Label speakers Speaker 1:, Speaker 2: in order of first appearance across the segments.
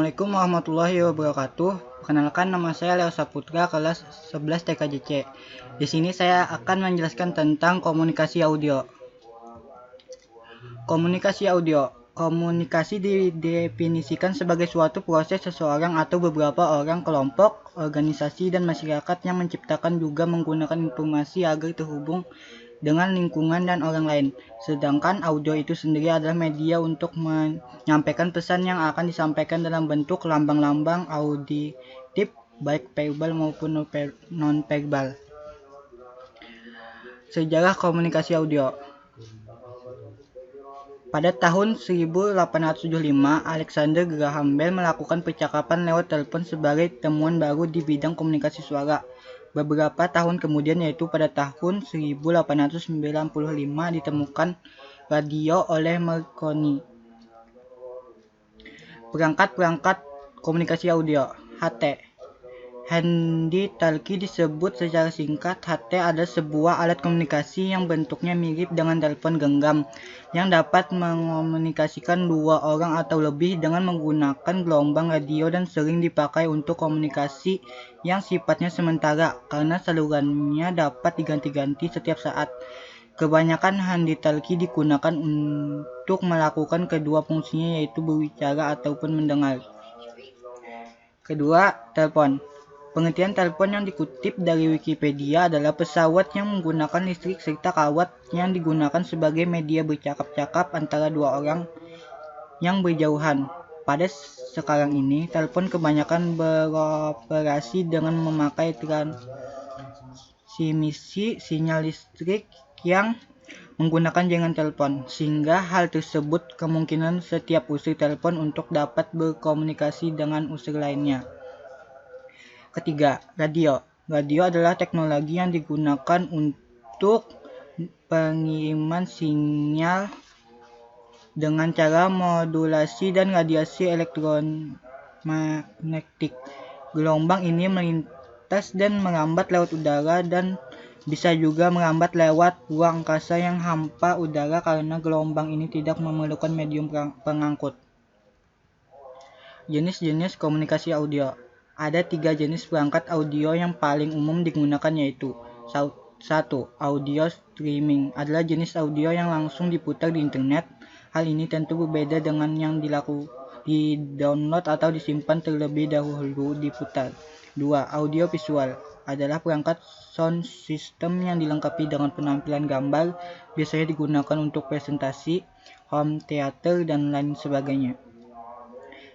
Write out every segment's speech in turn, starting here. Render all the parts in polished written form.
Speaker 1: Assalamualaikum warahmatullahi wabarakatuh. Perkenalkan, nama saya Leo Saputra, kelas 11 TKJC. Di sini saya akan menjelaskan tentang komunikasi audio. Komunikasi audio. Komunikasi didefinisikan sebagai suatu proses seseorang atau beberapa orang, kelompok, organisasi, dan masyarakat yang menciptakan juga menggunakan informasi agar terhubung dengan lingkungan dan orang lain. Sedangkan audio itu sendiri adalah media untuk menyampaikan pesan yang akan disampaikan dalam bentuk lambang-lambang auditif, baik verbal maupun non-verbal. Sejarah komunikasi audio. Pada tahun 1875, Alexander Graham Bell melakukan percakapan lewat telepon sebagai temuan baru di bidang komunikasi suara. Beberapa tahun kemudian, yaitu pada tahun 1895, ditemukan radio oleh Marconi. Perangkat-perangkat komunikasi audio. HT. Handy-talkie disebut secara singkat. HT adalah sebuah alat komunikasi yang bentuknya mirip dengan telepon genggam yang dapat mengomunikasikan dua orang atau lebih dengan menggunakan gelombang radio dan sering dipakai untuk komunikasi yang sifatnya sementara karena salurannya dapat diganti-ganti setiap saat. Kebanyakan handy-talkie digunakan untuk melakukan kedua fungsinya, yaitu berbicara ataupun mendengar. Kedua, telepon. Pengertian telepon yang dikutip dari Wikipedia adalah pesawat yang menggunakan listrik serta kawat yang digunakan sebagai media bercakap-cakap antara dua orang yang berjauhan. Pada sekarang ini, telepon kebanyakan beroperasi dengan memakai transmisi sinyal listrik yang menggunakan jaringan telepon, sehingga hal tersebut kemungkinan setiap unsur telepon untuk dapat berkomunikasi dengan unsur lainnya. Ketiga, radio. Radio adalah teknologi yang digunakan untuk pengiriman sinyal dengan cara modulasi dan radiasi elektromagnetik. Gelombang ini melintas dan merambat lewat udara dan bisa juga merambat lewat ruang angkasa yang hampa udara karena gelombang ini tidak memerlukan medium pengangkut. Jenis-jenis komunikasi audio. Ada 3 jenis perangkat audio yang paling umum digunakan, yaitu 1. Audio streaming adalah jenis audio yang langsung diputar di internet. Hal ini tentu berbeda dengan yang di-download atau disimpan terlebih dahulu diputar. 2. Audio visual adalah perangkat sound system yang dilengkapi dengan penampilan gambar, biasanya digunakan untuk presentasi, home theater, dan lain sebagainya.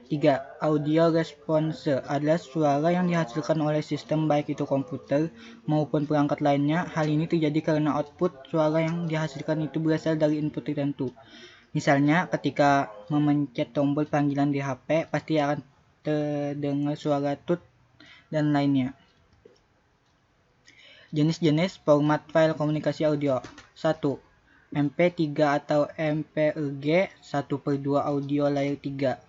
Speaker 1: 3. Audio response adalah suara yang dihasilkan oleh sistem baik itu komputer maupun perangkat lainnya. Hal ini terjadi karena output suara yang dihasilkan itu berasal dari input tertentu. Misalnya, ketika memencet tombol panggilan di HP, pasti akan terdengar suara tut dan lainnya. Jenis-jenis format file komunikasi audio. 1. MP3 atau MPEG 1/2 audio layer 3.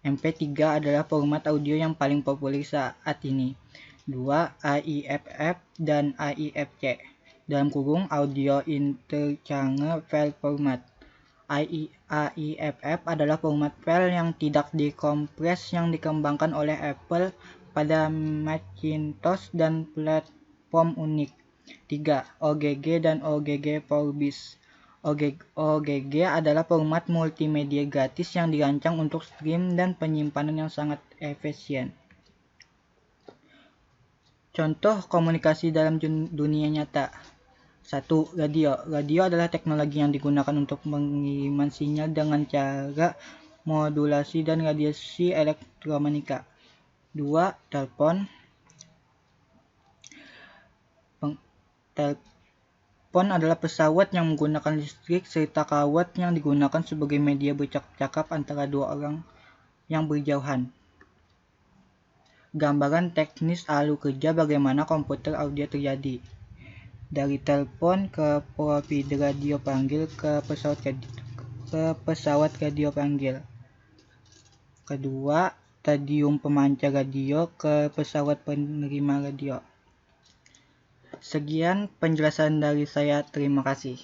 Speaker 1: MP3 adalah format audio yang paling populer saat ini. 2. AIFF dan AIFC dalam kurung audio interchange file format. AIFF adalah format file yang tidak dikompres yang dikembangkan oleh Apple pada Macintosh dan platform unik. 3. OGG dan OGG Vorbis. OGG adalah format multimedia gratis yang dirancang untuk stream dan penyimpanan yang sangat efisien. Contoh komunikasi dalam dunia nyata. 1. Radio. Radio adalah teknologi yang digunakan untuk pengiriman sinyal dengan cara modulasi dan radiasi elektromagnetika. 2. Telepon. Telepon adalah pesawat yang menggunakan listrik serta kawat yang digunakan sebagai media bercakap-cakap antara dua orang yang berjauhan. Gambaran teknis alur kerja bagaimana komputer audio terjadi. Dari telepon ke provider radio panggil ke pesawat radio panggil. Kedua, stadium pemancar radio ke pesawat penerima radio. Sekian penjelasan dari saya, terima kasih.